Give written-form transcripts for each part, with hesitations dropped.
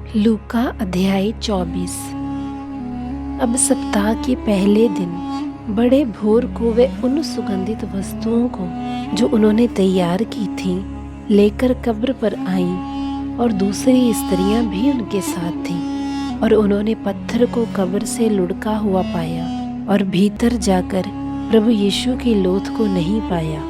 लूका अध्याय 24। अब सप्ताह के पहले दिन बड़े भोर को वे उन सुगंधित वस्तुओं को जो उन्होंने तैयार की थी लेकर कब्र पर आईं, और दूसरी स्त्रियां भी उनके साथ थीं। और उन्होंने पत्थर को कब्र से लुढ़का हुआ पाया और भीतर जाकर प्रभु यीशु की लोथ को नहीं पाया।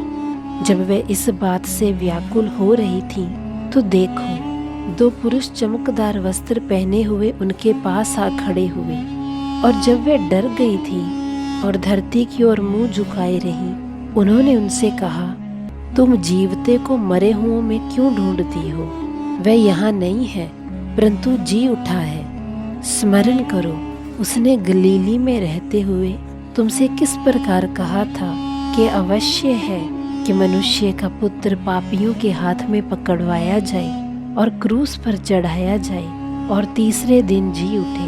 जब वे इस बात से व्याकुल हो रही थीं, तो देखो, दो पुरुष चमकदार वस्त्र पहने हुए उनके पास आ खड़े हुए। और जब वे डर गई थी और धरती की ओर मुंह झुकाए रही, उन्होंने उनसे कहा, तुम जीवते को मरे हुओं में क्यों ढूंढती हो? वह यहाँ नहीं है, परंतु जी उठा है। स्मरण करो, उसने गलीली में रहते हुए तुमसे किस प्रकार कहा था कि अवश्य है कि मनुष्य का पुत्र पापियों के हाथ में पकड़वाया जाए और क्रूस पर चढ़ाया जाए और तीसरे दिन जी उठे।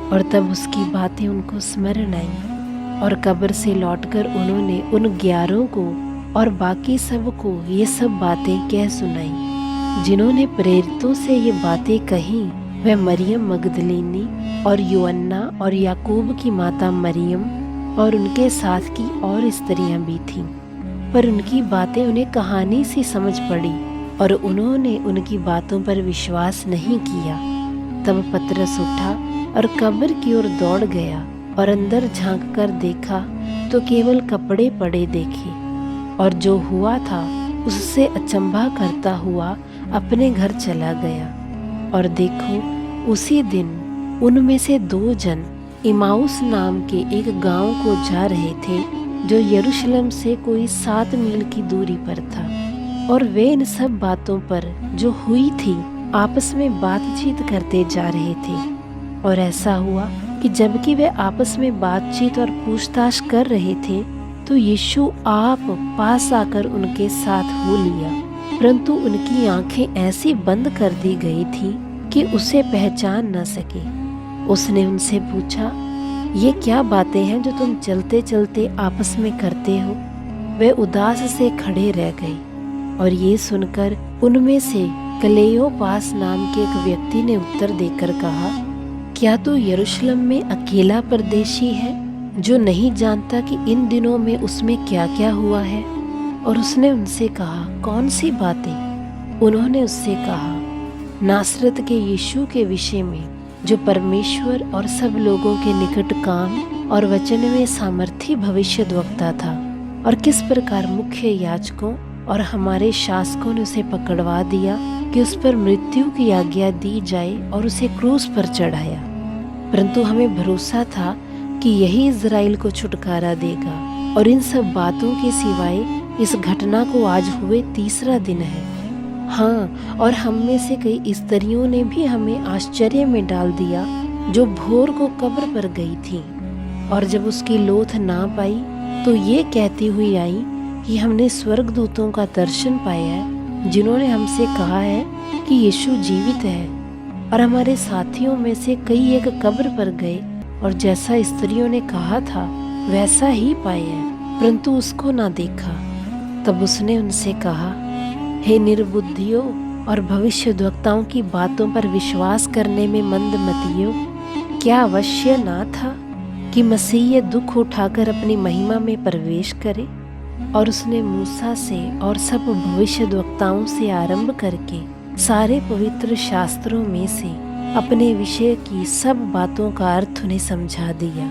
और तब उसकी बातें उनको स्मरण आईं, और कब्र से लौटकर उन्होंने उन 11 को और बाकी सब को ये सब बातें कह सुनाई। जिन्होंने प्रेरितों से ये बातें कहीं वह मरियम मगदलीनी और यूहन्ना और याकूब की माता मरियम और उनके साथ की और स्त्रियां भी थीं। पर उनकी बातें उन्हें कहानी सी समझ पड़ी और उन्होंने उनकी बातों पर विश्वास नहीं किया। तब पतरस उठा और कब्र की ओर दौड़ गया, और अंदर झांक कर देखा तो केवल कपड़े पड़े देखे, और जो हुआ था उससे अचंभा करता हुआ अपने घर चला गया। और देखो, उसी दिन उनमें से 2 जन इमाउस नाम के एक गांव को जा रहे थे, जो यरूशलेम से कोई 7 मील की दूरी पर था। और वे इन सब बातों पर जो हुई थी आपस में बातचीत करते जा रहे थे। और ऐसा हुआ कि जबकि वे आपस में बातचीत और पूछताछ कर रहे थे, तो यीशु आप पास आकर उनके साथ हो लिया, परंतु उनकी आंखें ऐसी बंद कर दी गई थी कि उसे पहचान न सके। उसने उनसे पूछा, ये क्या बातें हैं जो तुम चलते चलते आपस में करते हो? वे उदास से खड़े रह गए। और ये सुनकर उनमें से क्लेयोपास नाम के एक व्यक्ति ने उत्तर देकर कहा, क्या तू यरूशलेम में अकेला परदेशी है, जो नहीं जानता कि इन दिनों में उसमें क्या क्या हुआ है? और उसने उनसे कहा, कौन सी बातें? उन्होंने उससे कहा, नासरत के यीशु के विषय में, जो परमेश्वर और सब लोगों के निकट काम और वचन में सामर्थी भविष्यद्वक्ता था, और किस प्रकार मुख्य याजकों और हमारे शासकों ने उसे पकड़वा दिया कि उस पर मृत्यु की आज्ञा दी जाए और उसे क्रूस पर चढ़ाया। परंतु हमें भरोसा था कि यही इज़राइल को छुटकारा देगा। और इन सब बातों के सिवाय इस घटना को आज हुए 3रा दिन है। हाँ, और हम में से कई स्त्रियों ने भी हमें आश्चर्य में डाल दिया, जो भोर को कब्र पर गई थी, और जब उसकी लोथ ना पाई तो ये कहती हुई आई कि हमने स्वर्गदूतों का दर्शन पाया है, जिन्होंने हमसे कहा है कि यीशु जीवित है। और हमारे साथियों में से कई एक कब्र पर गए, और जैसा स्त्रियों ने कहा था वैसा ही पाया है, परंतु उसको ना देखा। तब उसने उनसे कहा, हे निर्बुद्धियों और भविष्यद्वक्ताओं की बातों पर विश्वास करने में मंदमतियों, क्या अवश्य ना था कि मसीह ये दुख उठाकर अपनी महिमा में प्रवेश करे? और उसने मूसा से और सब भविष्यद्वक्ताओं से आरंभ करके सारे पवित्र शास्त्रों में से अपने विषय की सब बातों का अर्थ उन्हें समझा दिया।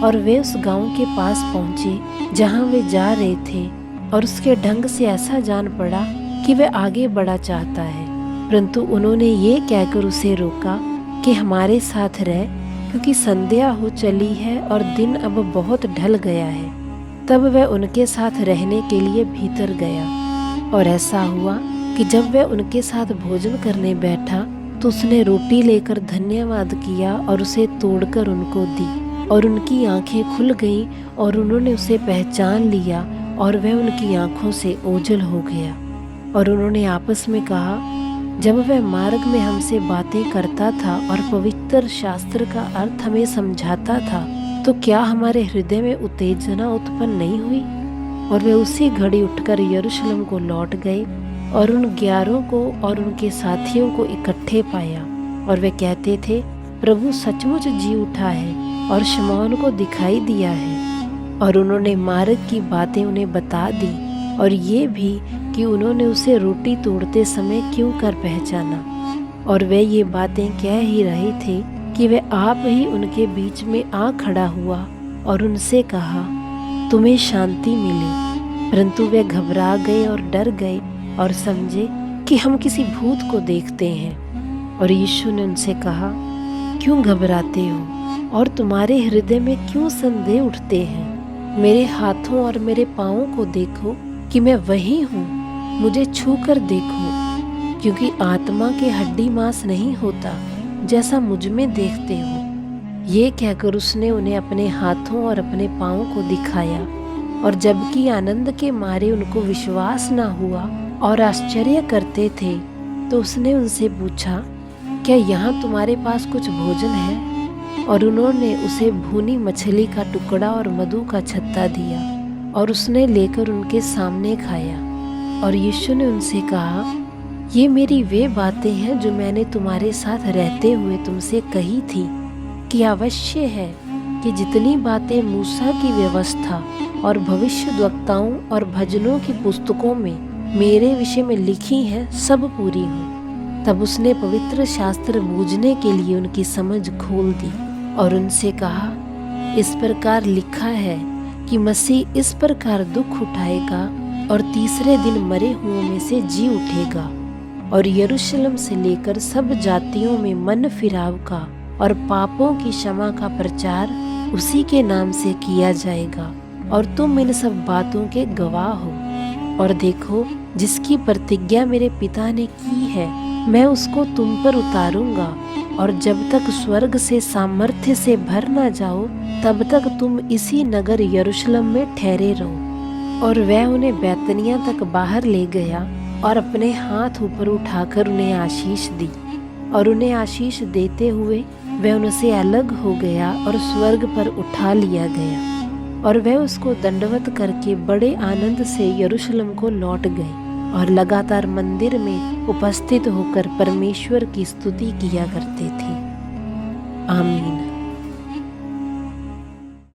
और वे उस गांव के पास पहुंचे जहां वे जा रहे थे, और उसके ढंग से ऐसा जान पड़ा कि वे आगे बढ़ा चाहता है, परंतु उन्होंने ये कहकर उसे रोका कि हमारे साथ रह, क्योंकि संध्या हो चली है और दिन अब बहुत ढल गया है। तब वह उनके साथ रहने के लिए भीतर गया। और ऐसा हुआ कि जब वह उनके साथ भोजन करने बैठा, तो उसने रोटी लेकर धन्यवाद किया और उसे तोड़कर उनको दी, और उनकी आंखें खुल गईं और उन्होंने उसे पहचान लिया, और वह उनकी आंखों से ओझल हो गया। और उन्होंने आपस में कहा, जब वह मार्ग में हमसे बातें करता था और पवित्र शास्त्र का अर्थ हमें समझाता था, तो क्या हमारे हृदय में उत्तेजना उत्पन्न नहीं हुई? और वे उसी घड़ी उठकर यरूशलेम को लौट गए और उन 11 को और उनके साथियों को इकट्ठे पाया। और वे कहते थे, प्रभु सचमुच जी उठा है और शमौन को दिखाई दिया है। और उन्होंने मार्ग की बातें उन्हें बता दी और ये भी कि उन्होंने उसे रोटी तोड़ते समय क्यों कर पहचाना। और वे ये बातें कह ही रहे थे कि वे आप ही उनके बीच में आ खड़ा हुआ और उनसे कहा, तुम्हें शांति मिले। परंतु वे घबरा गए और डर गए और समझे कि हम किसी भूत को देखते हैं। और यीशु ने उनसे कहा, क्यों घबराते हो और तुम्हारे हृदय में क्यों संदेह उठते हैं? मेरे हाथों और मेरे पाँवों को देखो कि मैं वही हूँ, मुझे छू कर देखो, क्योंकि आत्मा के हड्डी मांस नहीं होता जैसा मुझ में देखते हो। ये कहकर उसने उन्हें अपने हाथों और अपने पाँवों को दिखाया। और जबकि आनंद के मारे उनको विश्वास न हुआ और आश्चर्य करते थे, तो उसने उनसे पूछा, क्या यहाँ तुम्हारे पास कुछ भोजन है? और उन्होंने उसे भुनी मछली का टुकड़ा और मधु का छत्ता दिया और उसने लेकर उनके सामने खाया। और यीशु ने उनसे कहा, ये मेरी वे बातें हैं जो मैंने तुम्हारे साथ रहते हुए तुमसे कही थी कि अवश्य है कि जितनी बातें मूसा की व्यवस्था और भविष्यद्वक्ताओं और भजनों की पुस्तकों में मेरे विषय में लिखी हैं, सब पूरी हों। तब उसने पवित्र शास्त्र बूझने के लिए उनकी समझ खोल दी और उनसे कहा, इस प्रकार लिखा है कि मसीह इस प्रकार दुख उठाएगा और तीसरे दिन मरे हुओं में से जी उठेगा और यरूशलेम से लेकर सब जातियों में मन फिराव का और पापों की क्षमा का प्रचार उसी के नाम से किया जाएगा। और तुम इन सब बातों के गवाह हो। और देखो, जिसकी प्रतिज्ञा मेरे पिता ने की है, मैं उसको तुम पर उतारूंगा। और जब तक स्वर्ग से सामर्थ्य से भर ना जाओ, तब तक तुम इसी नगर यरूशलेम में ठहरे रहो। और वह उन्हें बैतनिया तक बाहर ले गया और अपने हाथ ऊपर उठाकर उन्हें आशीष दी। और उन्हें आशीष देते हुए वह उनसे अलग हो गया और स्वर्ग पर उठा लिया गया। और वह उसको दंडवत करके बड़े आनंद से यरूशलेम को लौट गए और लगातार मंदिर में उपस्थित होकर परमेश्वर की स्तुति किया करते थे। आमीन।